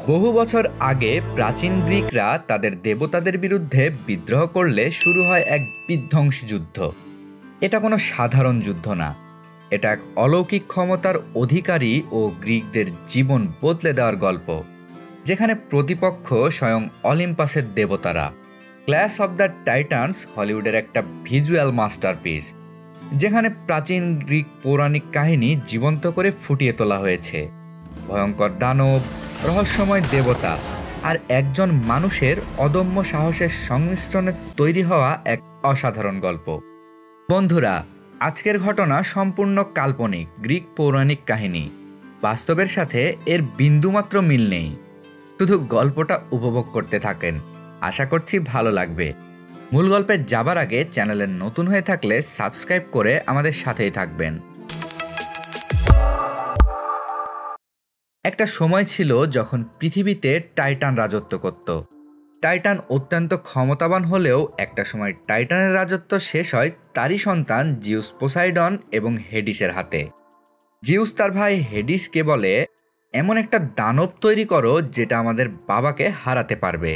বহু বছর আগে প্রাচীন গ্রিকরা তাদের দেবতাদের বিরুদ্ধে বিদ্রোহ করলে শুরু হয় এক বিধ্বংসী যুদ্ধ। এটা কোনো সাধারণ যুদ্ধ না, এটা এক অলৌকিক ক্ষমতার অধিকারী ও গ্রিকদের জীবন বদলে দেওয়ার গল্প, যেখানে প্রতিপক্ষ স্বয়ং অলিম্পাসের দেবতারা। ক্ল্যাশ অব দ্য টাইটান্স হলিউডের একটা ভিজুয়াল মাস্টারপিস, যেখানে প্রাচীন গ্রিক পৌরাণিক কাহিনী জীবন্ত করে ফুটিয়ে তোলা হয়েছে। ভয়ঙ্কর দানব, রহস্যময় দেবতা আর একজন মানুষের অদম্য সাহসের সংমিশ্রণে তৈরি হওয়া এক অসাধারণ গল্প। বন্ধুরা, আজকের ঘটনা সম্পূর্ণ কাল্পনিক গ্রিক পৌরাণিক কাহিনী। বাস্তবের সাথে এর বিন্দুমাত্র মিল নেই। শুধু গল্পটা উপভোগ করতে থাকেন, আশা করছি ভালো লাগবে। মূল গল্পে যাবার আগে চ্যানেলে নতুন হয়ে থাকলে সাবস্ক্রাইব করে আমাদের সাথেই থাকবেন। একটা সময় ছিল যখন পৃথিবীতে টাইটান রাজত্ব করত। টাইটান অত্যন্ত ক্ষমতাবান হলেও একটা সময় টাইটানের রাজত্ব শেষ হয় তারই সন্তান জিউস পোসাইডন এবং হেডিসের হাতে। জিউস তার ভাই হেডিসকে বলে, এমন একটা দানব তৈরি করো যেটা আমাদের বাবাকে হারাতে পারবে।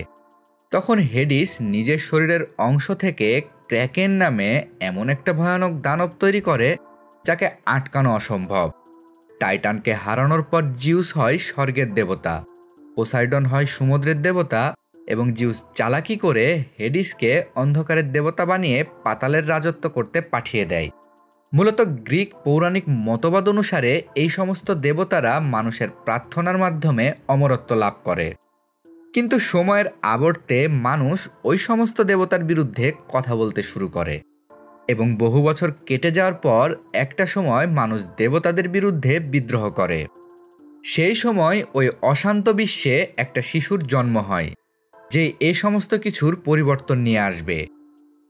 তখন হেডিস নিজের শরীরের অংশ থেকে ক্র্যাকেন নামে এমন একটা ভয়ানক দানব তৈরি করে যাকে আটকানো অসম্ভব। টাইটানকে হারানোর পর জিউস হয় স্বর্গের দেবতা, পোসাইডন হয় সমুদ্রের দেবতা এবং জিউস চালাকি করে হেডিসকে অন্ধকারের দেবতা বানিয়ে পাতালের রাজত্ব করতে পাঠিয়ে দেয়। মূলত গ্রিক পৌরাণিক মতবাদ অনুসারে এই সমস্ত দেবতারা মানুষের প্রার্থনার মাধ্যমে অমরত্ব লাভ করে। কিন্তু সময়ের আবর্তে মানুষ ওই সমস্ত দেবতার বিরুদ্ধে কথা বলতে শুরু করে এবং বহু বছর কেটে যাওয়ার পর একটা সময় মানুষ দেবতাদের বিরুদ্ধে বিদ্রোহ করে। সেই সময় ওই অশান্ত বিশ্বে একটা শিশুর জন্ম হয়, যে এই সমস্ত কিছুর পরিবর্তন নিয়ে আসবে।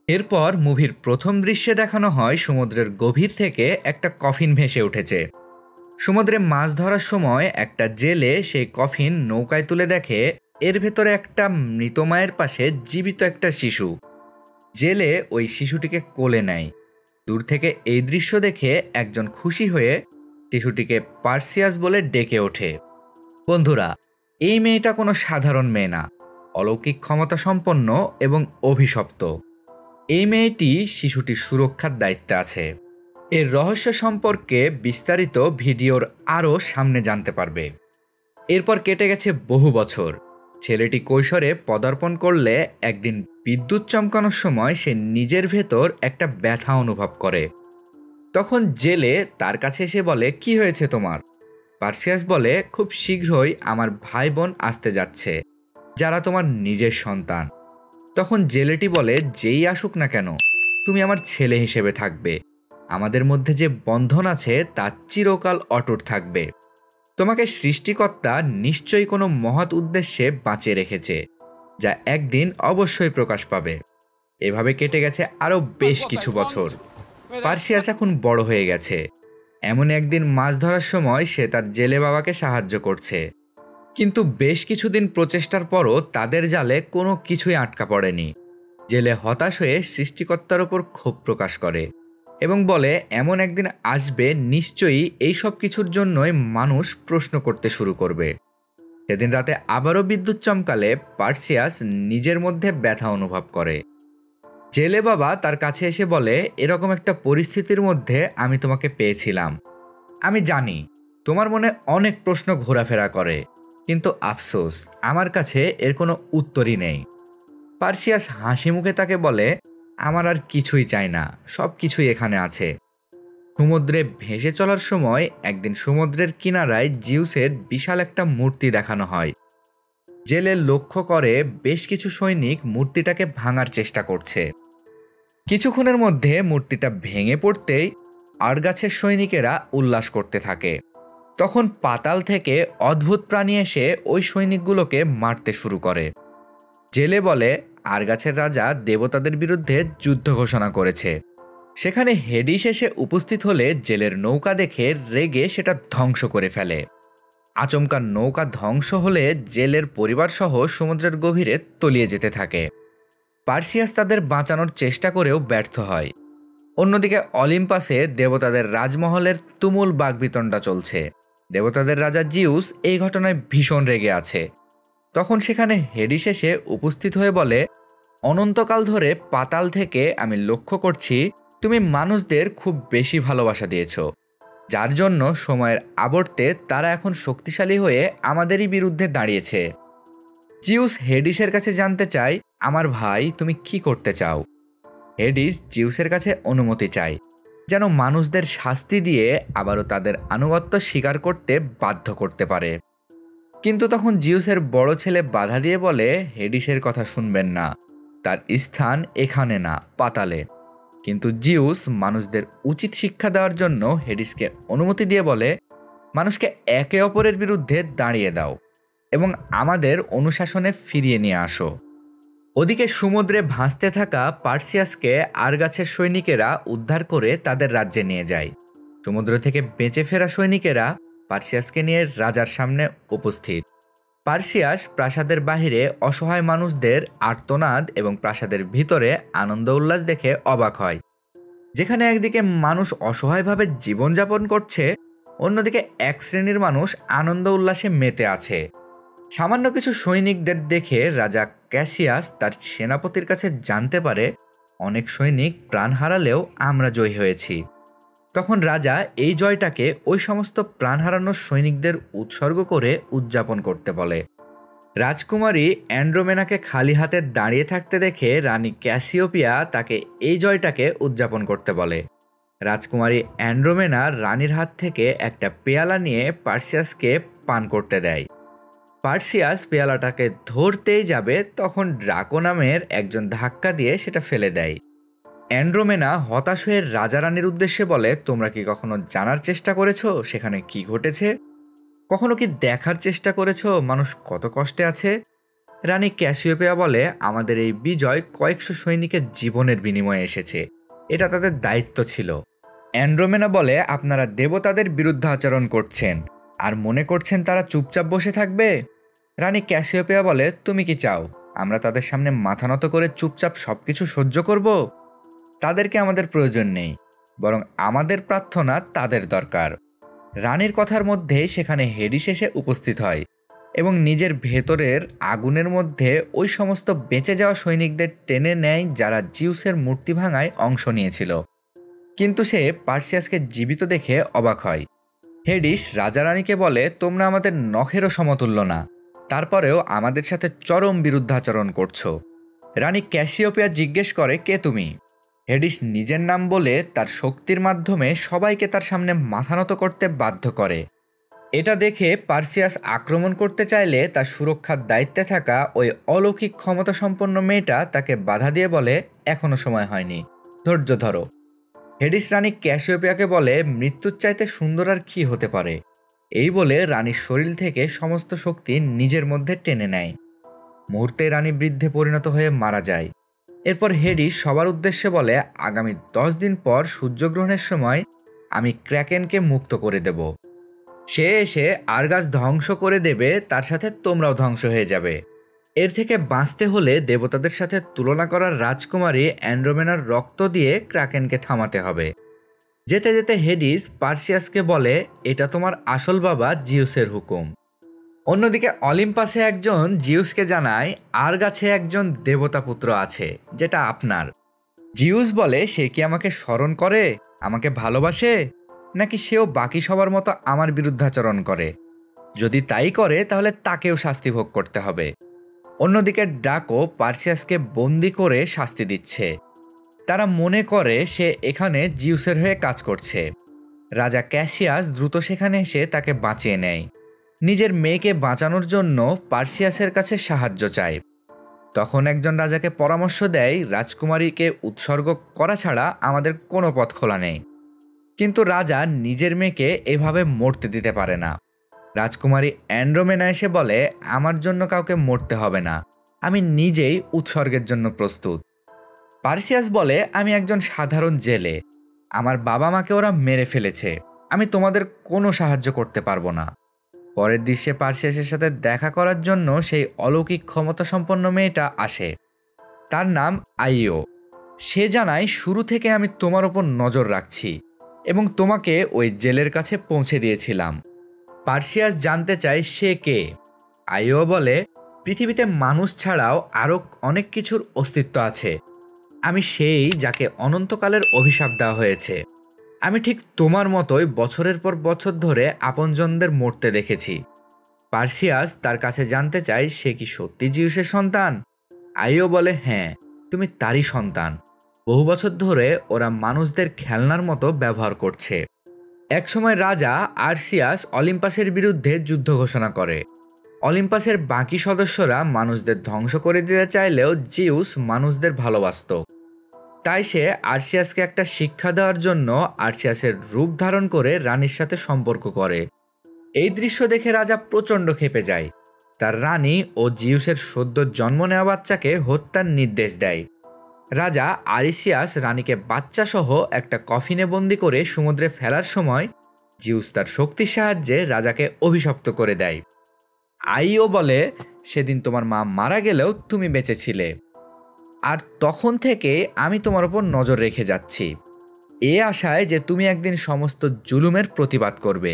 এরপর মুভির প্রথম দৃশ্যে দেখানো হয় সমুদ্রের গভীর থেকে একটা কফিন ভেসে উঠেছে। সমুদ্রে মাছ ধরার সময় একটা জেলে সেই কফিন নৌকায় তুলে দেখে এর ভেতরে একটা মৃত মায়ের পাশে জীবিত একটা শিশু। জেলে ওই শিশুটিকে কোলে নেয়। দূর থেকে এই দৃশ্য দেখে একজন খুশি হয়ে শিশুটিকে পার্সিয়াস বলে ডেকে ওঠে। বন্ধুরা, এই মেয়েটা কোনো সাধারণ মেয়ে না, অলৌকিক ক্ষমতা সম্পন্ন এবং অভিশপ্ত। এই মেয়েটি শিশুটির সুরক্ষার দায়িত্বে আছে। এর রহস্য সম্পর্কে বিস্তারিত ভিডিওর আরও সামনে জানতে পারবে। এরপর কেটে গেছে বহু বছর। ছেলেটি কৈশোরে পদার্পণ করলে একদিন বিদ্যুৎ চমকানোর সময় সে নিজের ভেতর একটা ব্যথা অনুভব করে। তখন জেলে তার কাছে এসে বলে, কি হয়েছে তোমার? পার্সিয়াস বলে, খুব শীঘ্রই আমার ভাই বোন আসতে যাচ্ছে, যারা তোমার নিজের সন্তান। তখন জেলেটি বলে, যেই আসুক না কেন, তুমি আমার ছেলে হিসেবে থাকবে। আমাদের মধ্যে যে বন্ধন আছে তা চিরকাল অটুট থাকবে। তোমাকে সৃষ্টিকর্তা নিশ্চয়ই কোনো মহৎ উদ্দেশ্যে বাঁচিয়ে রেখেছে, যা একদিন অবশ্যই প্রকাশ পাবে। এভাবে কেটে গেছে আরও বেশ কিছু বছর। পার্সিয়াস এখন বড় হয়ে গেছে। এমন একদিন মাছ ধরার সময় সে তার জেলে বাবাকে সাহায্য করছে। কিন্তু বেশ কিছুদিন প্রচেষ্টার পরও তাদের জালে কোনো কিছুই আটকা পড়েনি। জেলে হতাশ হয়ে সৃষ্টিকর্তার ওপর ক্ষোভ প্রকাশ করে এবং বলে, এমন একদিন আসবে নিশ্চয়ই এই সব কিছুর জন্যই মানুষ প্রশ্ন করতে শুরু করবে। সেদিন রাতে আবারও বিদ্যুৎ চমকালে পার্সিয়াস নিজের মধ্যে ব্যথা অনুভব করে। জেলে বাবা তার কাছে এসে বলে, এরকম একটা পরিস্থিতির মধ্যে আমি তোমাকে পেয়েছিলাম। আমি জানি তোমার মনে অনেক প্রশ্ন ঘোরাফেরা করে, কিন্তু আফসোস আমার কাছে এর কোনো উত্তরই নেই। পার্সিয়াস হাসি মুখে তাকে বলে, আমার আর কিছুই চাই না, সব কিছুই এখানে আছে। সমুদ্রে ভেসে চলার সময় একদিন সমুদ্রের কিনারায় জিউসের বিশাল একটা মূর্তি দেখানো হয়। জেলে লক্ষ্য করে বেশ কিছু সৈনিক মূর্তিটাকে ভাঙার চেষ্টা করছে। কিছুক্ষণের মধ্যে মূর্তিটা ভেঙে পড়তেই আরগাছের সৈনিকেরা উল্লাস করতে থাকে। তখন পাতাল থেকে অদ্ভুত প্রাণী এসে ওই সৈনিকগুলোকে মারতে শুরু করে। জেলে বলে, আরগাছের রাজা দেবতাদের বিরুদ্ধে যুদ্ধ ঘোষণা করেছে। সেখানে হেডিস এসে উপস্থিত হলে জেলের নৌকা দেখে রেগে সেটা ধ্বংস করে ফেলে। আচমকা নৌকা ধ্বংস হলে জেলের পরিবার সহ সমুদ্রের গভীরে তলিয়ে যেতে থাকে। পার্সিয়াস তাদের বাঁচানোর চেষ্টা করেও ব্যর্থ হয়। অন্যদিকে অলিম্পাসে দেবতাদের রাজমহলের তুমুল বাকবিতণ্ডা চলছে। দেবতাদের রাজা জিউস এই ঘটনায় ভীষণ রেগে আছে তখন সেখানে হেডিস এসে উপস্থিত হয়ে বলে, অনন্তকাল ধরে পাতাল থেকে আমি লক্ষ্য করছি তুমি মানুষদের খুব বেশি ভালোবাসা দিয়েছ, যার জন্য সময়ের আবর্তে তারা এখন শক্তিশালী হয়ে আমাদেরই বিরুদ্ধে দাঁড়িয়েছে। জিউস হেডিসের কাছে জানতে চায়, আমার ভাই তুমি কি করতে চাও? হেডিস জিউসের কাছে অনুমতি চায়, যেন মানুষদের শাস্তি দিয়ে আবারও তাদের আনুগত্য স্বীকার করতে বাধ্য করতে পারে। কিন্তু তখন জিউসের বড় ছেলে বাধা দিয়ে বলে, হেডিসের কথা শুনবেন না, তার স্থান এখানে না, পাতালে। কিন্তু জিউস মানুষদের উচিত শিক্ষা দেওয়ার জন্য হেডিসকে অনুমতি দিয়ে বলে, মানুষকে একে অপরের বিরুদ্ধে দাঁড়িয়ে দাও এবং আমাদের অনুশাসনে ফিরিয়ে নিয়ে আসো। ওদিকে সমুদ্রে ভাসতে থাকা পার্সিয়াসকে আরগাছের সৈনিকেরা উদ্ধার করে তাদের রাজ্যে নিয়ে যায়। সমুদ্র থেকে বেঁচে ফেরা সৈনিকেরা পার্সিয়াসকে নিয়ে রাজার সামনে উপস্থিত। পার্সিয়াস প্রাসাদের বাহিরে অসহায় মানুষদের আর্তনাদ এবং প্রাসাদের ভিতরে আনন্দ উল্লাস দেখে অবাক হয়। যেখানে একদিকে মানুষ অসহায়ভাবে জীবনযাপন করছে, অন্যদিকে এক শ্রেণীর মানুষ আনন্দ উল্লাসে মেতে আছে। সামান্য কিছু সৈনিকদের দেখে রাজা ক্যাসিয়াস তার সেনাপতির কাছে জানতে পারে, অনেক সৈনিক প্রাণ হারালেও আমরা জয়ী হয়েছি। তখন রাজা এই জয়টাকে ওই সমস্ত প্রাণ হারানোর সৈনিকদের উৎসর্গ করে উদযাপন করতে বলে। রাজকুমারী অ্যান্ড্রোমেনাকে খালি হাতে দাঁড়িয়ে থাকতে দেখে রানী ক্যাসিওপিয়া তাকে এই জয়টাকে উদযাপন করতে বলে। রাজকুমারী অ্যান্ড্রোমেনা রানীর হাত থেকে একটা পেয়ালা নিয়ে পার্সিয়াসকে পান করতে দেয়। পার্সিয়াস পেয়ালাটাকে ধরতেই যাবে, তখন ড্রাকো নামের একজন ধাক্কা দিয়ে সেটা ফেলে দেয়। অ্যান্ড্রোমেনা হতাশ হয়ে রাজা রানীর উদ্দেশ্যে বলে, তোমরা কি কখনো জানার চেষ্টা করেছো সেখানে কি ঘটেছে? কখনো কি দেখার চেষ্টা করেছো মানুষ কত কষ্টে আছে? রানী ক্যাসিওপিয়া বলে, আমাদের এই বিজয় কয়েকশো সৈনিকের জীবনের বিনিময়ে এসেছে, এটা তাদের দায়িত্ব ছিল। অ্যান্ড্রোমেনা বলে, আপনারা দেবতাদের বিরুদ্ধে আচরণ করছেন আর মনে করছেন তারা চুপচাপ বসে থাকবে? রানী ক্যাসিওপিয়া বলে, তুমি কি চাও আমরা তাদের সামনে মাথা নত করে চুপচাপ সবকিছু সহ্য করব? তাদেরকে আমাদের প্রয়োজন নেই, বরং আমাদের প্রার্থনা তাদের দরকার। রানীর কথার মধ্যে সেখানে হেডিস এসে উপস্থিত হয় এবং নিজের ভেতরের আগুনের মধ্যে ওই সমস্ত বেঁচে যাওয়া সৈনিকদের টেনে নেয় যারা জিউসের মূর্তি ভাঙায় অংশ নিয়েছিল। কিন্তু সে পার্সিয়াসকে জীবিত দেখে অবাক হয়। হেডিস রাজা রানীকে বলে, তোমরা আমাদের নখেরও সমতুল্য না, তারপরেও আমাদের সাথে চরম বিরুদ্ধাচরণ করছো। রানী ক্যাসিওপিয়া জিজ্ঞেস করে, কে তুমি? হেডিস নিজের নাম বলে তার শক্তির মাধ্যমে সবাইকে তার সামনে মাথা নত করতে বাধ্য করে। এটা দেখে পার্সিয়াস আক্রমণ করতে চাইলে তার সুরক্ষার দায়িত্বে থাকা ওই অলৌকিক ক্ষমতা সম্পন্ন মেয়েটা তাকে বাধা দিয়ে বলে, এখনো সময় হয়নি, ধৈর্য ধরো। হেডিস রানী ক্যাসিওপিয়াকে বলে, মৃত্যুর চাইতে সুন্দর আর কি হতে পারে? এই বলে রানীর শরীর থেকে সমস্ত শক্তি নিজের মধ্যে টেনে নেয়। মুহূর্তে রানী বৃদ্ধে পরিণত হয়ে মারা যায়। এরপর হেডিস সবার উদ্দেশ্যে বলে, আগামী 10 দিন পর সূর্যগ্রহণের সময় আমি ক্র্যাকেনকে মুক্ত করে দেব। সে এসে আরগাস ধ্বংস করে দেবে, তার সাথে তোমরাও ধ্বংস হয়ে যাবে। এর থেকে বাঁচতে হলে দেবতাদের সাথে তুলনা করার রাজকুমারী অ্যান্ড্রোমেনার রক্ত দিয়ে ক্র্যাকেনকে থামাতে হবে। যেতে যেতে হেডিস পার্সিয়াসকে বলে, এটা তোমার আসল বাবা জিউসের হুকুম। অন্যদিকে অলিম্পাসে একজন জিউসকে জানায়, আরগাছে একজন দেবতা পুত্র আছে যেটা আপনার। জিউস বলে, সে কি আমাকে স্মরণ করে, আমাকে ভালোবাসে, নাকি সেও বাকি সবার মতো আমার বিরুদ্ধাচরণ করে? যদি তাই করে তাহলে তাকেও শাস্তি ভোগ করতে হবে। অন্যদিকে ড্রাকো পার্সিয়াসকে বন্দি করে শাস্তি দিচ্ছে। তারা মনে করে সে এখানে জিউসের হয়ে কাজ করছে। রাজা ক্যাসিয়াস দ্রুত সেখানে এসে তাকে বাঁচিয়ে নেয়। নিজের মেয়েকে বাঁচানোর জন্য পার্সিয়াসের কাছে সাহায্য চায়। তখন একজন রাজাকে পরামর্শ দেয়, রাজকুমারীকে উৎসর্গ করা ছাড়া আমাদের কোনো পথ খোলা নেই। কিন্তু রাজা নিজের মেয়েকে এভাবে মরতে দিতে পারে না। রাজকুমারী অ্যান্ড্রোমেনা এসে বলে, আমার জন্য কাউকে মরতে হবে না, আমি নিজেই উৎসর্গের জন্য প্রস্তুত। পার্সিয়াস বলে, আমি একজন সাধারণ জেলে, আমার বাবা মাকে ওরা মেরে ফেলেছে, আমি তোমাদের কোনো সাহায্য করতে পারবো না। পরের দৃশ্যে পার্সিয়াসের সাথে দেখা করার জন্য সেই অলৌকিক ক্ষমতা সম্পন্ন মেয়েটা আসে। তার নাম আইও। সে জানায়, শুরু থেকে আমি তোমার ওপর নজর রাখছি এবং তোমাকে ওই জেলের কাছে পৌঁছে দিয়েছিলাম। পার্সিয়াস জানতে চায় সে কে। আইও বলে, পৃথিবীতে মানুষ ছাড়াও আরও অনেক কিছুর অস্তিত্ব আছে। আমি সেই যাকে অনন্তকালের অভিশাপ দেওয়া হয়েছে। আমি ঠিক তোমার মতোই বছরের পর বছর ধরে আপনজনদের মরতে দেখেছি। পার্সিয়াস তার কাছে জানতে চায় সে কি সত্যি জিউসের সন্তান। আইও বলে হ্যাঁ, তুমি তারই সন্তান। বহু বছর ধরে ওরা মানুষদের খেলনার মতো ব্যবহার করছে। একসময় রাজা আরসিয়াস অলিম্পাসের বিরুদ্ধে যুদ্ধ ঘোষণা করে। অলিম্পাসের বাকি সদস্যরা মানুষদের ধ্বংস করে দিতে চাইলেও জিউস মানুষদের ভালোবাসত। তাই সে আরসিয়াসকে একটা শিক্ষা দেওয়ার জন্য আরসিয়াসের রূপ ধারণ করে রানীর সাথে সম্পর্ক করে। এই দৃশ্য দেখে রাজা প্রচণ্ড ক্ষেপে যায়। তার রানী ও জিউসের সদ্য জন্ম নেওয়া বাচ্চাকে হত্যার নির্দেশ দেয়। রাজা আরিসিয়াস রানীকে বাচ্চাসহ একটা কফিনে বন্দি করে সমুদ্রে ফেলার সময় জিউস তার শক্তির সাহায্যে রাজাকে অভিশপ্ত করে দেয়। আইও বলে সেদিন তোমার মা মারা গেলেও তুমি বেঁচে ছিলে, আর তখন থেকে আমি তোমার ওপর নজর রেখে যাচ্ছি, এ আশায় যে তুমি একদিন সমস্ত জুলুমের প্রতিবাদ করবে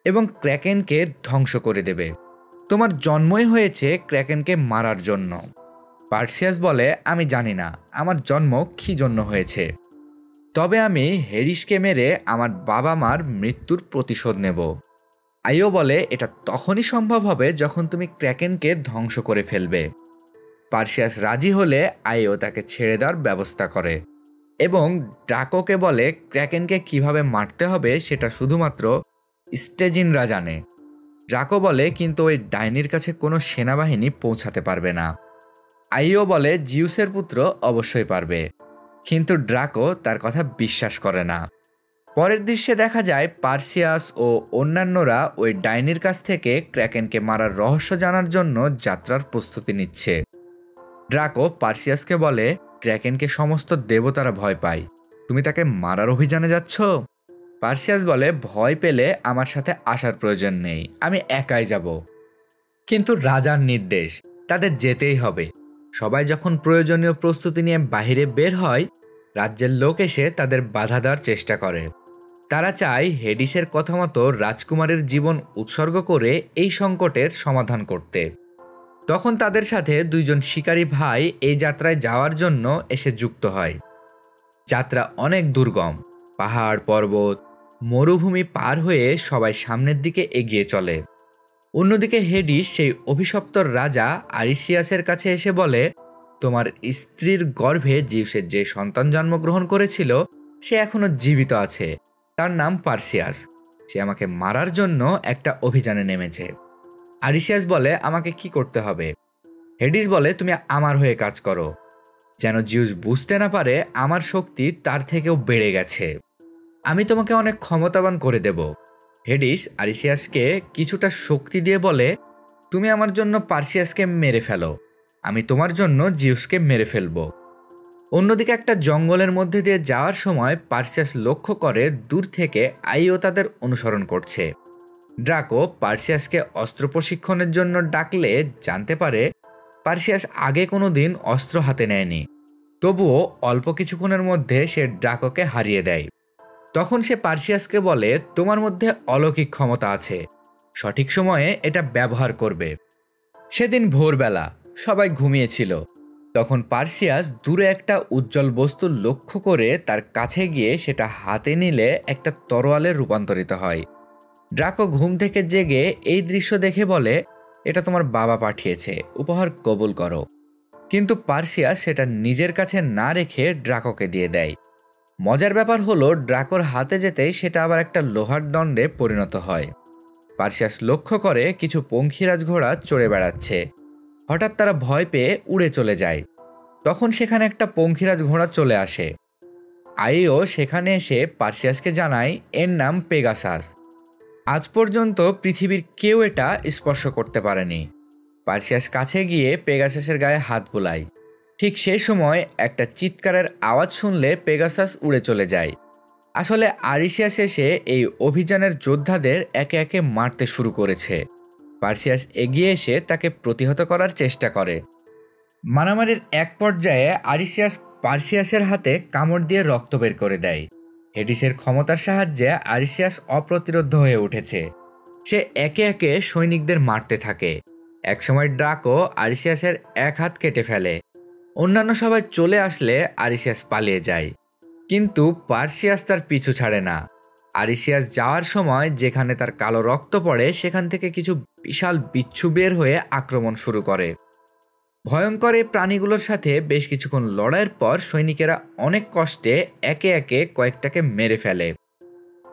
এবং ক্র্যাকেনকে ধ্বংস করে দেবে। তোমার জন্মই হয়েছে ক্র্যাকেনকে মারার জন্য। পার্সিয়াস বলে আমি জানি না আমার জন্ম কী জন্য হয়েছে, তবে আমি হেরিসকে মেরে আমার বাবা মার মৃত্যুর প্রতিশোধ নেব। আইও বলে এটা তখনই সম্ভব হবে যখন তুমি ক্র্যাকেনকে ধ্বংস করে ফেলবে। পার্সিয়াস রাজি হলে আইও তাকে ছেড়ে দেওয়ার ব্যবস্থা করে এবং ড্রাকোকে বলে ক্র্যাকেনকে কিভাবে মারতে হবে সেটা শুধুমাত্র স্টেজিনরা জানে। ড্রাকো বলে কিন্তু ওই ডাইনির কাছে কোনো সেনাবাহিনী পৌঁছাতে পারবে না। আইও বলে জিউসের পুত্র অবশ্যই পারবে, কিন্তু ড্রাকো তার কথা বিশ্বাস করে না। পরের দৃশ্যে দেখা যায় পার্সিয়াস ও অন্যান্যরা ওই ডাইনির কাছ থেকে ক্র্যাকেনকে মারার রহস্য জানার জন্য যাত্রার প্রস্তুতি নিচ্ছে। ড্রাকো পার্সিয়াসকে বলে ক্র্যাকেনকে সমস্ত দেবতারা ভয় পায়, তুমি তাকে মারার অভিযানে যাচ্ছ। পার্সিয়াস বলে ভয় পেলে আমার সাথে আসার প্রয়োজন নেই, আমি একাই যাব। কিন্তু রাজার নির্দেশ, তাদের যেতেই হবে। সবাই যখন প্রয়োজনীয় প্রস্তুতি নিয়ে বাহিরে বের হয়, রাজ্যের লোক এসে তাদের বাধা দেওয়ার চেষ্টা করে। তারা চায় হেডিসের কথা মতো রাজকুমারের জীবন উৎসর্গ করে এই সংকটের সমাধান করতে। তখন তাদের সাথে দুইজন শিকারী ভাই এই যাত্রায় যাওয়ার জন্য এসে যুক্ত হয়। যাত্রা অনেক দুর্গম, পাহাড় পর্বত মরুভূমি পার হয়ে সবাই সামনের দিকে এগিয়ে চলে। অন্যদিকে হেডিস সেই অভিশপ্ত রাজা আরিসিয়াসের কাছে এসে বলে তোমার স্ত্রীর গর্ভে জিউসের যে সন্তান জন্মগ্রহণ করেছিল সে এখনো জীবিত আছে, তার নাম পার্সিয়াস। সে আমাকে মারার জন্য একটা অভিযানে নেমেছে। আরিসিয়াস বলে আমাকে কি করতে হবে? হেডিস বলে তুমি আমার হয়ে কাজ করো, যেন জিউস বুঝতে না পারে আমার শক্তি তার থেকেও বেড়ে গেছে। আমি তোমাকে অনেক ক্ষমতাবান করে দেব। হেডিস আরিসিয়াসকে কিছুটা শক্তি দিয়ে বলে তুমি আমার জন্য পার্সিয়াসকে মেরে ফেলো, আমি তোমার জন্য জিউসকে মেরে ফেলবো। অন্যদিকে একটা জঙ্গলের মধ্যে দিয়ে যাওয়ার সময় পার্সিয়াস লক্ষ্য করে দূর থেকে আইও তাদের অনুসরণ করছে। ড্রাকো পার্সিয়াসকে অস্ত্র প্রশিক্ষণের জন্য ডাকলে জানতে পারে পার্সিয়াস আগে কোনো দিন অস্ত্র হাতে নেয়নি, তবুও অল্প কিছুক্ষণের মধ্যে সে ড্রাকোকে হারিয়ে দেয়। তখন সে পার্সিয়াসকে বলে তোমার মধ্যে অলৌকিক ক্ষমতা আছে, সঠিক সময়ে এটা ব্যবহার করবে। সেদিন ভোরবেলা সবাই ঘুমিয়েছিল। তখন পার্সিয়াস দূরে একটা উজ্জ্বল বস্তু লক্ষ্য করে তার কাছে গিয়ে সেটা হাতে নিলে একটা তরোয়ালে রূপান্তরিত হয়। ড্রাকো ঘুম থেকে জেগে এই দৃশ্য দেখে বলে এটা তোমার বাবা পাঠিয়েছে, উপহার কবুল করো। কিন্তু পার্সিয়াস সেটা নিজের কাছে না রেখে ড্রাকোকে দিয়ে দেয়। মজার ব্যাপার হলো ড্রাকোর হাতে যেতেই সেটা আবার একটা লোহার দণ্ডে পরিণত হয়। পার্সিয়াস লক্ষ্য করে কিছু পঙ্খিরাজ ঘোড়া চড়ে বেড়াচ্ছে। হঠাৎ তারা ভয় পেয়ে উড়ে চলে যায়। তখন সেখানে একটা পঙ্খিরাজ ঘোড়া চলে আসে। আইও সেখানে এসে পার্সিয়াসকে জানায় এর নাম পেগাসাস। আজ পর্যন্ত পৃথিবীর কেউ এটা স্পর্শ করতে পারেনি। পার্সিয়াস কাছে গিয়ে পেগাসাসের গায়ে হাত বুলায়। ঠিক সেই সময় একটা চিৎকারের আওয়াজ শুনলে পেগাসাস উড়ে চলে যায়। আসলে আরিসিয়াস এসে এই অভিযানের যোদ্ধাদের একে একে মারতে শুরু করেছে। পার্সিয়াস এগিয়ে এসে তাকে প্রতিহত করার চেষ্টা করে। মারামারির এক পর্যায়ে আরিসিয়াস পার্সিয়াসের হাতে কামড় দিয়ে রক্ত বের করে দেয়। হেডিসের ক্ষমতার সাহায্যে আরিসিয়াস অপ্রতিরোধ্য হয়ে উঠেছে। সে একে একে সৈনিকদের মারতে থাকে। একসময় ড্রাকো আরিসিয়াসের এক হাত কেটে ফেলে। অন্যান্য সবাই চলে আসলে আরিসিয়াস পালিয়ে যায়, কিন্তু পার্সিয়াস তার পিছু ছাড়ে না। আরিসিয়াস যাওয়ার সময় যেখানে তার কালো রক্ত পড়ে সেখান থেকে কিছু বিশাল বিচ্ছু বের হয়ে আক্রমণ শুরু করে। ভয়ঙ্কর এই প্রাণীগুলোর সাথে বেশ কিছুক্ষণ লড়াইয়ের পর সৈনিকেরা অনেক কষ্টে একে একে কয়েকটাকে মেরে ফেলে।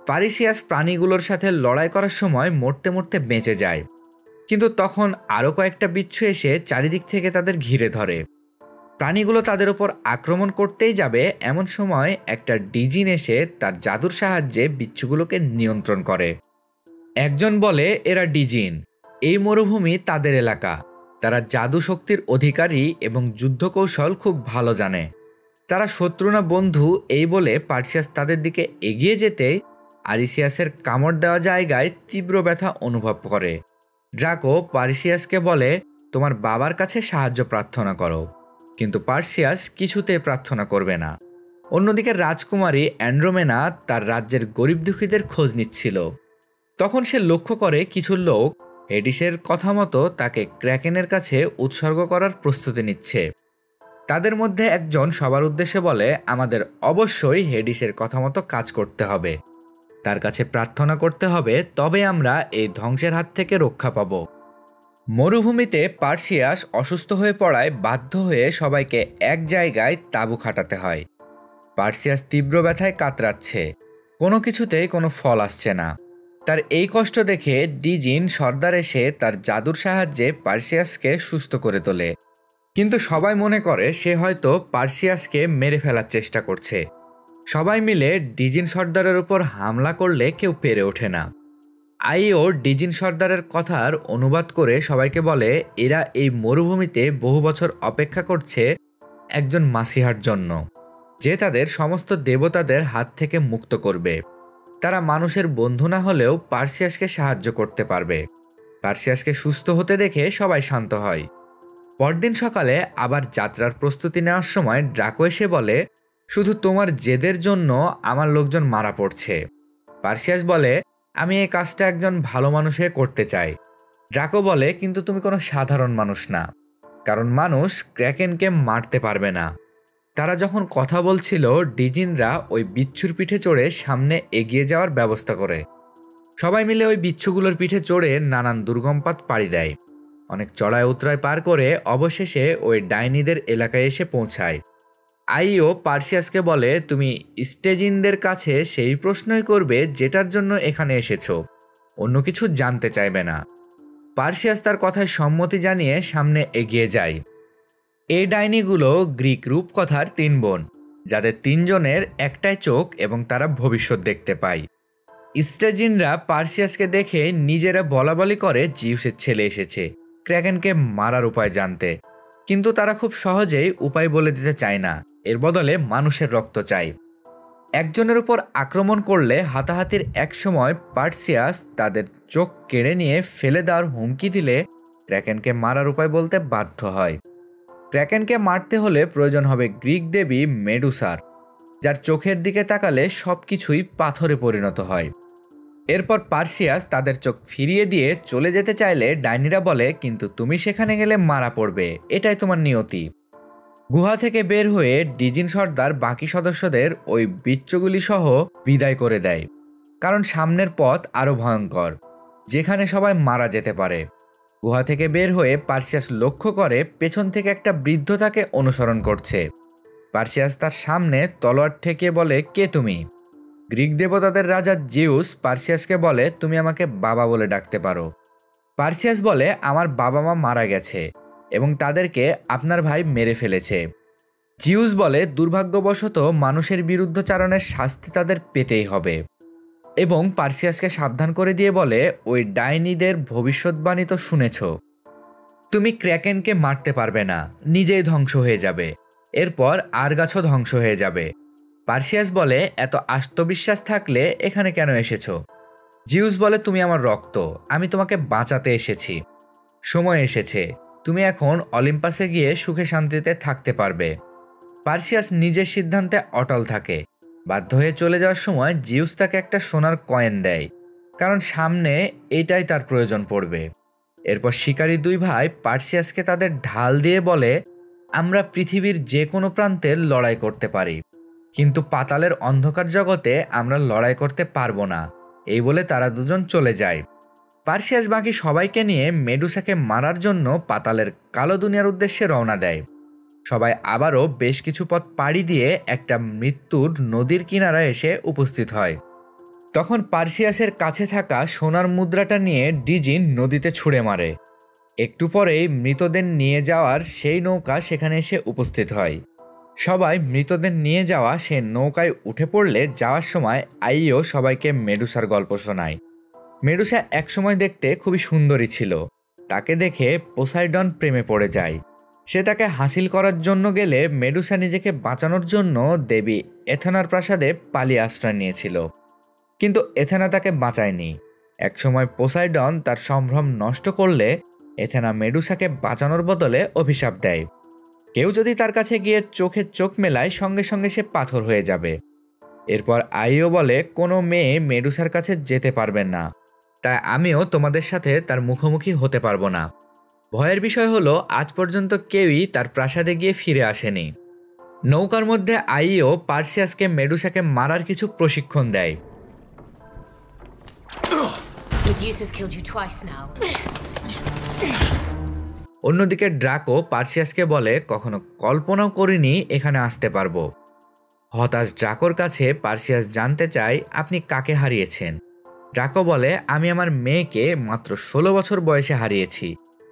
পারিসিয়াস প্রাণীগুলোর সাথে লড়াই করার সময় মরতে মরতে বেঁচে যায়, কিন্তু তখন আরও কয়েকটা বিচ্ছু এসে চারিদিক থেকে তাদের ঘিরে ধরে। প্রাণীগুলো তাদের উপর আক্রমণ করতেই যাবে, এমন সময় একটা ডিজিন এসে তার জাদুর সাহায্যে বিচ্ছুগুলোকে নিয়ন্ত্রণ করে। একজন বলে এরা ডিজিন, এই মরুভূমি তাদের এলাকা, তারা জাদু শক্তির অধিকারী এবং যুদ্ধ কৌশল খুব ভালো জানে। তারা শত্রু না বন্ধু এই বলে পার্সিয়াস তাদের দিকে এগিয়ে যেতেই আরিসিয়াসের কামড় দেওয়া জায়গায় তীব্র ব্যথা অনুভব করে। ড্রাকো পার্সিয়াসকে বলে তোমার বাবার কাছে সাহায্য প্রার্থনা করো, কিন্তু পার্সিয়াস কিছুতে প্রার্থনা করবে না। অন্যদিকে রাজকুমারী অ্যান্ড্রোমেনা তার রাজ্যের গরিব দুঃখীদের খোঁজ নিচ্ছিল। তখন সে লক্ষ্য করে কিছু লোক হেডিসের কথা মতো তাকে ক্র্যাকেনের কাছে উৎসর্গ করার প্রস্তুতি নিচ্ছে। তাদের মধ্যে একজন সবার উদ্দেশ্যে বলে আমাদের অবশ্যই হেডিসের কথা মতো কাজ করতে হবে, তার কাছে প্রার্থনা করতে হবে, তবে আমরা এই ধ্বংসের হাত থেকে রক্ষা পাব। মরুভূমিতে পার্সিয়াস অসুস্থ হয়ে পড়ায় বাধ্য হয়ে সবাইকে এক জায়গায় তাঁবু খাটাতে হয়। পার্সিয়াস তীব্র ব্যথায় কাতরাচ্ছে, কোনো কিছুতেই কোনো ফল আসছে না। তার এই কষ্ট দেখে ডিজিন সর্দার এসে তার জাদুর সাহায্যে পার্সিয়াসকে সুস্থ করে তোলে, কিন্তু সবাই মনে করে সে হয়তো পার্সিয়াসকে মেরে ফেলার চেষ্টা করছে। সবাই মিলে ডিজিন সর্দারের উপর হামলা করলে কেউ পেরে ওঠে না। আইও ডিজিন সর্দারের কথার অনুবাদ করে সবাইকে বলে এরা এই মরুভূমিতে বহু বছর অপেক্ষা করছে একজন মাসিহার জন্য, যে তাদের সমস্ত দেবতাদের হাত থেকে মুক্ত করবে। তারা মানুষের বন্ধু না হলেও পার্সিয়াসকে সাহায্য করতে পারবে। পার্সিয়াসকে সুস্থ হতে দেখে সবাই শান্ত হয়। পরদিন সকালে আবার যাত্রার প্রস্তুতি নেওয়ার সময় ড্রাকো এসে বলে শুধু তোমার জেদের জন্য আমার লোকজন মারা পড়ছে। পার্সিয়াস বলে আমি এই কাজটা একজন ভালো মানুষ হয়ে করতে চাই। ড্রাকো বলে কিন্তু তুমি কোনো সাধারণ মানুষ না, কারণ মানুষ ক্র্যাকেনকে মারতে পারবে না। তারা যখন কথা বলছিল ডিজিনরা ওই বিচ্ছুর পিঠে চড়ে সামনে এগিয়ে যাওয়ার ব্যবস্থা করে। সবাই মিলে ওই বিচ্ছুগুলোর পিঠে চড়ে নানান দুর্গমপাত পাড়ি দেয়। অনেক চড়াই উতরাই পার করে অবশেষে ওই ডাইনিদের এলাকায় এসে পৌঁছায়। আইও পার্সিয়াসকে বলে তুমি স্টেজিনদের কাছে সেই প্রশ্নই করবে যেটার জন্য এখানে এসেছো, অন্য কিছু জানতে চাইবে না। পার্সিয়াস তার কথায় সম্মতি জানিয়ে সামনে এগিয়ে যায়। এই ডাইনিগুলো গ্রিক রূপকথার 3 বোন, যাদের 3 জনের একটাই চোখ এবং তারা ভবিষ্যৎ দেখতে পায়। স্টেজিনরা পার্সিয়াসকে দেখে নিজেরা বলাবলি করে জিউসের ছেলে এসেছে ক্র্যাকেনকে মারার উপায় জানতে, কিন্তু তারা খুব সহজেই উপায় বলে দিতে চায় না, এর বদলে মানুষের রক্ত চায়। একজনের উপর আক্রমণ করলে হাতাহাতির এক সময় পার্সিয়াস তাদের চোখ কেড়ে নিয়ে ফেলে দেওয়ার হুমকি দিলে ক্র্যাকেনকে মারার উপায় বলতে বাধ্য হয়। ক্র্যাকেনকে মারতে হলে প্রয়োজন হবে গ্রিক দেবী মেডুসার, যার চোখের দিকে তাকালে সবকিছুই পাথরে পরিণত হয়। এরপর পার্সিয়াস তাদের চোখ ফিরিয়ে দিয়ে চলে যেতে চাইলে ডাইনিরা বলে কিন্তু তুমি সেখানে গেলে মারা পড়বে, এটাই তোমার নিয়তি। গুহা থেকে বের হয়ে ডিজিন সর্দার বাকি সদস্যদের ওই বিচ্ছুগুলি সহ বিদায় করে দেয়, কারণ সামনের পথ আরও ভয়ঙ্কর, যেখানে সবাই মারা যেতে পারে। গুহা থেকে বের হয়ে পার্সিয়াস লক্ষ্য করে পেছন থেকে একটা বৃদ্ধ তাকে অনুসরণ করছে। পার্সিয়াস তার সামনে তলোয়ার ঠেকিয়ে বলে কে তুমি? গ্রিক দেবতাদের রাজা জিউস পার্সিয়াসকে বলে তুমি আমাকে বাবা বলে ডাকতে পারো। পার্সিয়াস বলে আমার বাবা মা মারা গেছে এবং তাদেরকে আপনার ভাই মেরে ফেলেছে। জিউস বলে দুর্ভাগ্যবশত মানুষের বিরুদ্ধচারণের শাস্তি তাদের পেতেই হবে, এবং পার্সিয়াসকে সাবধান করে দিয়ে বলে ওই ডাইনিদের ভবিষ্যৎবাণী তো শুনেছ, তুমি ক্র্যাকেনকে মারতে পারবে না, নিজেই ধ্বংস হয়ে যাবে, এরপর আর গাছও ধ্বংস হয়ে যাবে। পার্সিয়াস বলে এত আত্মবিশ্বাস থাকলে এখানে কেন এসেছো? জিউস বলে তুমি আমার রক্ত, আমি তোমাকে বাঁচাতে এসেছি। সময় এসেছে, তুমি এখন অলিম্পাসে গিয়ে সুখে শান্তিতে থাকতে পারবে। পার্সিয়াস নিজের সিদ্ধান্তে অটল থাকে। বাধ্য হয়ে চলে যাওয়ার সময় জিউস তাকে একটা সোনার কয়েন দেয়, কারণ সামনে এটাই তার প্রয়োজন পড়বে। এরপর শিকারী দুই ভাই পার্সিয়াসকে তাদের ঢাল দিয়ে বলে, আমরা পৃথিবীর যে কোনো প্রান্তে লড়াই করতে পারি, কিন্তু পাতালের অন্ধকার জগতে আমরা লড়াই করতে পারবো না। এই বলে তারা দুজন চলে যায়। পার্সিয়াস বাকি সবাইকে নিয়ে মেডুসাকে মারার জন্য পাতালের কালো দুনিয়ার উদ্দেশ্যে রওনা দেয়। সবাই আবারও বেশ কিছু পথ পাড়ি দিয়ে একটা মৃত্যুর নদীর কিনারায় এসে উপস্থিত হয়। তখন পার্সিয়াসের কাছে থাকা সোনার মুদ্রাটা নিয়ে ডিজিন নদীতে ছুঁড়ে মারে। একটু পরেই মৃতদের নিয়ে যাওয়ার সেই নৌকা সেখানে এসে উপস্থিত হয়। সবাই মৃতদের নিয়ে যাওয়া সে নৌকায় উঠে পড়লে যাওয়ার সময় আইও সবাইকে মেডুসার গল্প শোনায়। মেডুসা একসময় দেখতে খুবই সুন্দরী ছিল। তাকে দেখে পোসাইডন প্রেমে পড়ে যায়। সে তাকে হাসিল করার জন্য গেলে মেডুসা নিজেকে বাঁচানোর জন্য দেবী এথেনার প্রাসাদে পালিয়ে আশ্রয় নিয়েছিল, কিন্তু এথেনা তাকে বাঁচায়নি। একসময় পোসাইডন তার সম্ভ্রম নষ্ট করলে এথেনা মেডুসাকে বাঁচানোর বদলে অভিশাপ দেয়, কেউ যদি তার কাছে গিয়ে চোখে চোখ মেলায় সঙ্গে সঙ্গে সে পাথর হয়ে যাবে। এরপর আইও বলে, কোনো মেয়ে মেডুসার কাছে যেতে পারবেন না, তাই আমিও তোমাদের সাথে তার মুখোমুখি হতে পারবো না। ভয়ের বিষয় হলো আজ পর্যন্ত কেউই তার প্রাসাদে গিয়ে ফিরে আসেনি। নৌকার মধ্যে আইও পার্সিয়াসকে মেডুসাকে মারার কিছু প্রশিক্ষণ দেয়। অন্যদিকে ড্রাকো পার্সিয়াসকে বলে, কখনো কল্পনাও করিনি এখানে আসতে পারবো। হতাশ ড্রাকোর কাছে পার্সিয়াস জানতে চায়, আপনি কাকে হারিয়েছেন? ড্রাকো বলে, আমি আমার মেয়েকে মাত্র 16 বছর বয়সে হারিয়েছি।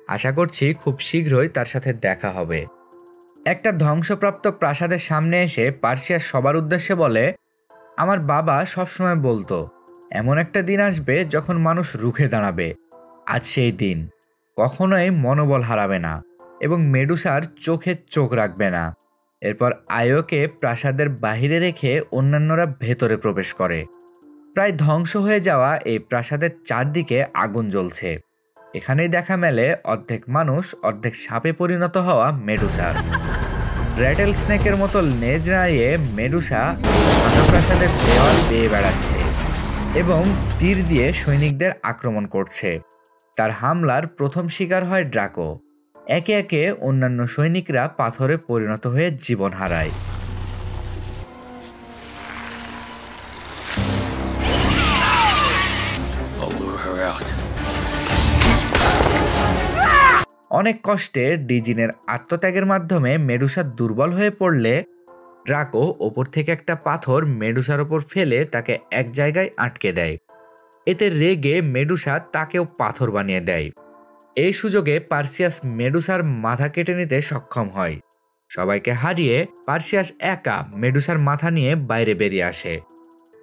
আশা করছি খুব শীঘ্রই তার সাথে দেখা হবে। একটা ধ্বংসপ্রাপ্ত প্রাসাদের সামনে এসে পার্সিয়াস সবার উদ্দেশ্যে বলে, আমার বাবা সবসময় বলতো, এমন একটা দিন আসবে যখন মানুষ রুখে দাঁড়াবে। আজ সেই দিন। কখনোই মনোবল হারাবে না এবং মেডুসার চোখে চোখ রাখবে না। এরপর আয়োকে প্রাসাদের বাহিরে রেখে অন্যান্যরা ভেতরে প্রবেশ করে। প্রায় ধ্বংস হয়ে যাওয়া এই প্রাসাদের চারদিকে আগুন জ্বলছে। এখানেই দেখা মেলে অর্ধেক মানুষ অর্ধেক সাপে পরিণত হওয়া মেডুসার। র্যাটেল স্নেকের মতো লেজ নাড়িয়ে মেডুসা প্রাসাদের দেওয়াল বেয়ে বেড়াচ্ছে এবং তীর দিয়ে সৈনিকদের আক্রমণ করছে। তার হামলার প্রথম শিকার হয় ড্রাকো। একে একে অন্যান্য সৈনিকরা পাথরে পরিণত হয়ে জীবন হারায়। অনেক কষ্টে ডিজিনের আত্মত্যাগের মাধ্যমে মেডুসা দুর্বল হয়ে পড়লে ড্রাকো ওপর থেকে একটা পাথর মেডুসার ওপর ফেলে তাকে এক জায়গায় আটকে দেয়। এতে রেগে মেডুসা তাকেও পাথর বানিয়ে দেয়। এই সুযোগে পার্সিয়াস মেডুসার মাথা কেটে নিতে সক্ষম হয়। সবাইকে হারিয়ে পার্সিয়াস একা মেডুসার মাথা নিয়ে বাইরে বেরিয়ে আসে,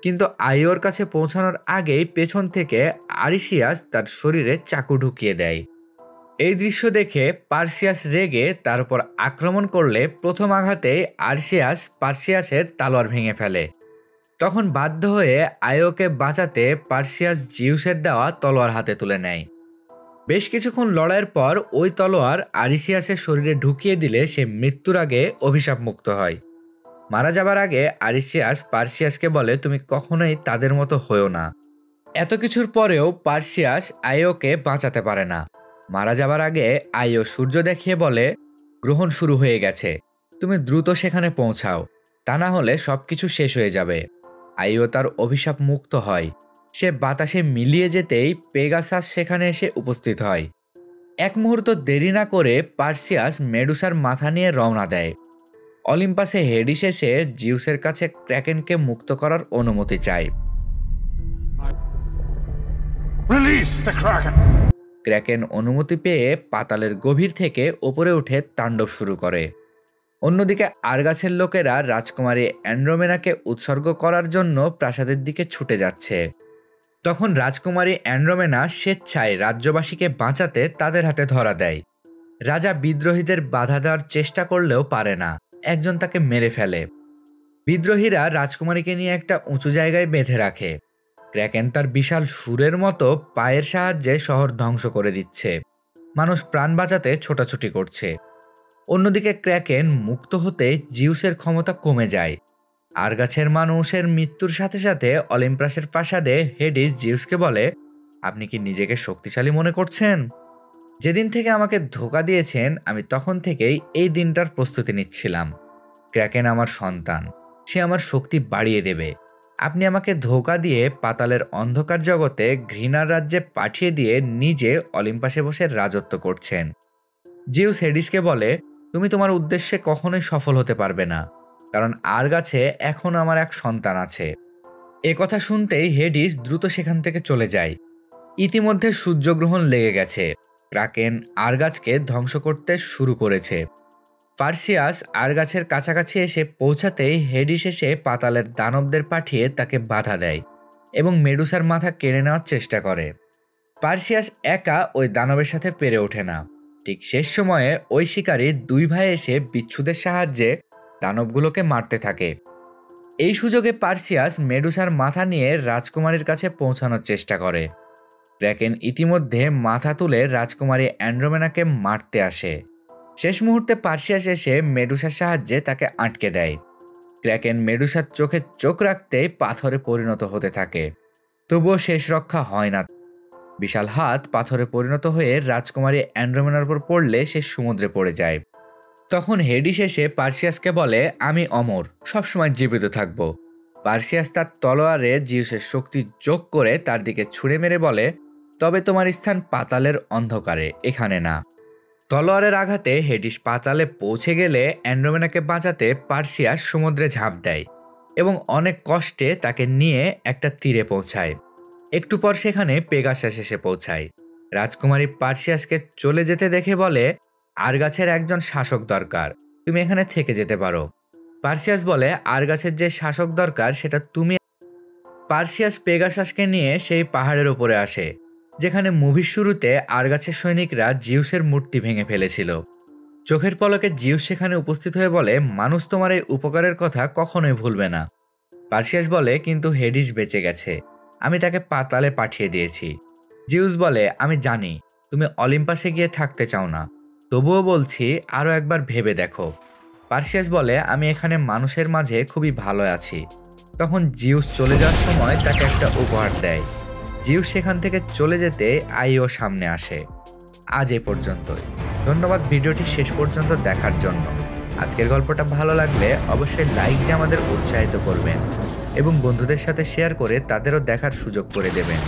কিন্তু আইওর কাছে পৌঁছানোর আগেই পেছন থেকে আরিসিয়াস তার শরীরে চাকু ঢুকিয়ে দেয়। এই দৃশ্য দেখে পার্সিয়াস রেগে তার উপর আক্রমণ করলে প্রথম আঘাতেই পার্সিয়াসের তালোয়ার ভেঙে ফেলে। তখন বাধ্য হয়ে আয়োকে বাঁচাতে পার্সিয়াস জিউসের দেওয়া তলোয়ার হাতে তুলে নেয়। বেশ কিছুক্ষণ লড়াইয়ের পর ওই তলোয়ার আরিসিয়াসের শরীরে ঢুকিয়ে দিলে সে মৃত্যুর আগে অভিশাপ মুক্ত হয়। মারা যাবার আগে আরিসিয়াস পার্সিয়াসকে বলে, তুমি কখনোই তাদের মতো হয়েও না। এত কিছুর পরেও পার্সিয়াস আয়োকে বাঁচাতে পারে না। মারা যাবার আগে আইও সূর্য দেখিয়ে বলে, গ্রহণ শুরু হয়ে গেছে, তুমি দ্রুত সেখানে পৌঁছাও, তা না হলে সবকিছু শেষ হয়ে যাবে। আইও তার অভিশাপ মুক্ত হয়। সে বাতাসে মিলিয়ে যেতেই পেগাসাস সেখানে এসে উপস্থিত হয়। এক মুহূর্ত দেরি না করে পার্সিয়াস মেডুসার মাথা নিয়ে রওনা দেয়। অলিম্পাসে হেডিস এসে জিউসের কাছে ক্র্যাকেনকে মুক্ত করার অনুমতি চায়। ক্র্যাকেন অনুমতি পেয়ে পাতালের গভীর থেকে ওপরে উঠে তাণ্ডব শুরু করে। অন্যদিকে আরগাসের লোকেরা রাজকুমারী অ্যান্ড্রোমেনাকে উৎসর্গ করার জন্য প্রাসাদের দিকে ছুটে যাচ্ছে। তখন রাজকুমারী অ্যান্ড্রোমেনা স্বেচ্ছায় রাজ্যবাসীকে বাঁচাতে তাদের হাতে ধরা দেয়। রাজা বিদ্রোহীদের বাধা দেওয়ার চেষ্টা করলেও পারে না, একজন তাকে মেরে ফেলে। বিদ্রোহীরা রাজকুমারীকে নিয়ে একটা উঁচু জায়গায় বেঁধে রাখে। ক্র্যাকেন তার বিশাল সুরের মতো পায়ের সাহায্যে শহর ধ্বংস করে দিচ্ছে। মানুষ প্রাণ বাঁচাতে ছোটাছুটি করছে। অন্যদিকে ক্র্যাকেন মুক্ত হতে জিউসের ক্ষমতা কমে যায়। আরগাছের মানুষের মৃত্যুর সাথে সাথে অলিম্পাসের প্রাসাদে হেডিস জিউসকে বলে, আপনি কি নিজেকে শক্তিশালী মনে করছেন? যেদিন থেকে আমাকে ধোঁকা দিয়েছেন আমি তখন থেকেই এই দিনটার প্রস্তুতি নিচ্ছিলাম। ক্র্যাকেন আমার সন্তান, সে আমার শক্তি বাড়িয়ে দেবে। আপনি আমাকে ধোঁকা দিয়ে পাতালের অন্ধকার জগতে ঘৃণার রাজ্যে পাঠিয়ে দিয়ে নিজে অলিম্পাসে বসে রাজত্ব করছেন। জিউস হেডিসকে বলে, তুমি তোমার উদ্দেশ্যে কখনোই সফল হতে পারবে না, কারণ আরগাছে এখনও আমার এক সন্তান আছে। এ কথা শুনতেই হেডিস দ্রুত সেখান থেকে চলে যায়। ইতিমধ্যে সূর্যগ্রহণ লেগে গেছে। ক্রাকেন আরগাছকে ধ্বংস করতে শুরু করেছে। পার্সিয়াস আরগাছের কাছাকাছি এসে পৌঁছাতেই হেডিস এসে পাতালের দানবদের পাঠিয়ে তাকে বাধা দেয় এবং মেডুসার মাথা কেড়ে নেওয়ার চেষ্টা করে। পার্সিয়াস একা ওই দানবের সাথে পেরে ওঠে না। ঠিক শেষ সময়ে ওই শিকারী দুই ভাই এসে বিচ্ছুদের সাহায্যে দানবগুলোকে মারতে থাকে। এই সুযোগে পার্সিয়াস মেডুসার মাথা নিয়ে রাজকুমারীর কাছে পৌঁছানোর চেষ্টা করে। ক্র্যাকেন ইতিমধ্যে মাথা তুলে রাজকুমারী অ্যান্ড্রোমেনাকে মারতে আসে। শেষ মুহূর্তে পার্সিয়াস এসে মেডুসার সাহায্যে তাকে আটকে দেয়। ক্র্যাকেন মেডুসার চোখে চোখ রাখতেই পাথরে পরিণত হতে থাকে, তবুও শেষ রক্ষা হয় না। বিশাল হাত পাথরে পরিণত হয়ে রাজকুমারী অ্যান্ড্রোমেনার উপর পড়লে সে সমুদ্রে পড়ে যায়। তখন হেডিস এসে পার্সিয়াসকে বলে, আমি অমর, সবসময় জীবিত থাকব। পার্সিয়াস তার তলোয়ারে জিউসের শক্তি যোগ করে তার দিকে ছুঁড়ে মেরে বলে, তবে তোমার স্থান পাতালের অন্ধকারে, এখানে না। তলোয়ারের আঘাতে হেডিস পাতালে পৌঁছে গেলে অ্যান্ড্রোমেনাকে বাঁচাতে পার্সিয়াস সমুদ্রে ঝাঁপ দেয় এবং অনেক কষ্টে তাকে নিয়ে একটা তীরে পৌঁছায়। একটু পর সেখানে পেগাসাস এসে পৌঁছায়। রাজকুমারী পার্সিয়াসকে চলে যেতে দেখে বলে, আরগাছের একজন শাসক দরকার, তুমি এখানে থেকে যেতে পারো। পার্সিয়াস বলে, আরগাছের যে শাসক দরকার সেটা তুমি। পার্সিয়াস পেগাসাসকে নিয়ে সেই পাহাড়ের উপরে আসে যেখানে মুভির শুরুতে আরগাছের সৈনিকরা জিউসের মূর্তি ভেঙে ফেলেছিল। চোখের পলকে জিউস সেখানে উপস্থিত হয়ে বলে, মানুষ তোমার এই উপকারের কথা কখনোই ভুলবে না। পার্সিয়াস বলে, কিন্তু হেডিস বেঁচে গেছে, আমি তাকে পাতালে পাঠিয়ে দিয়েছি। জিউস বলে, আমি জানি তুমি অলিম্পাসে গিয়ে থাকতে চাও না, তবুও বলছি আরও একবার ভেবে দেখো। পার্সিয়াস বলে, আমি এখানে মানুষের মাঝে খুবই ভালো আছি। তখন জিউস চলে যাওয়ার সময় তাকে একটা উপহার দেয়। জিউস সেখান থেকে চলে যেতে আইও সামনে আসে। আজ এ পর্যন্তই। ধন্যবাদ ভিডিওটি শেষ পর্যন্ত দেখার জন্য। আজকের গল্পটা ভালো লাগলে অবশ্যই লাইক দিয়ে আমাদের উৎসাহিত করবেন এবং বন্ধুদের সাথে শেয়ার করে তাদেরও দেখার সুযোগ করে দেবেন।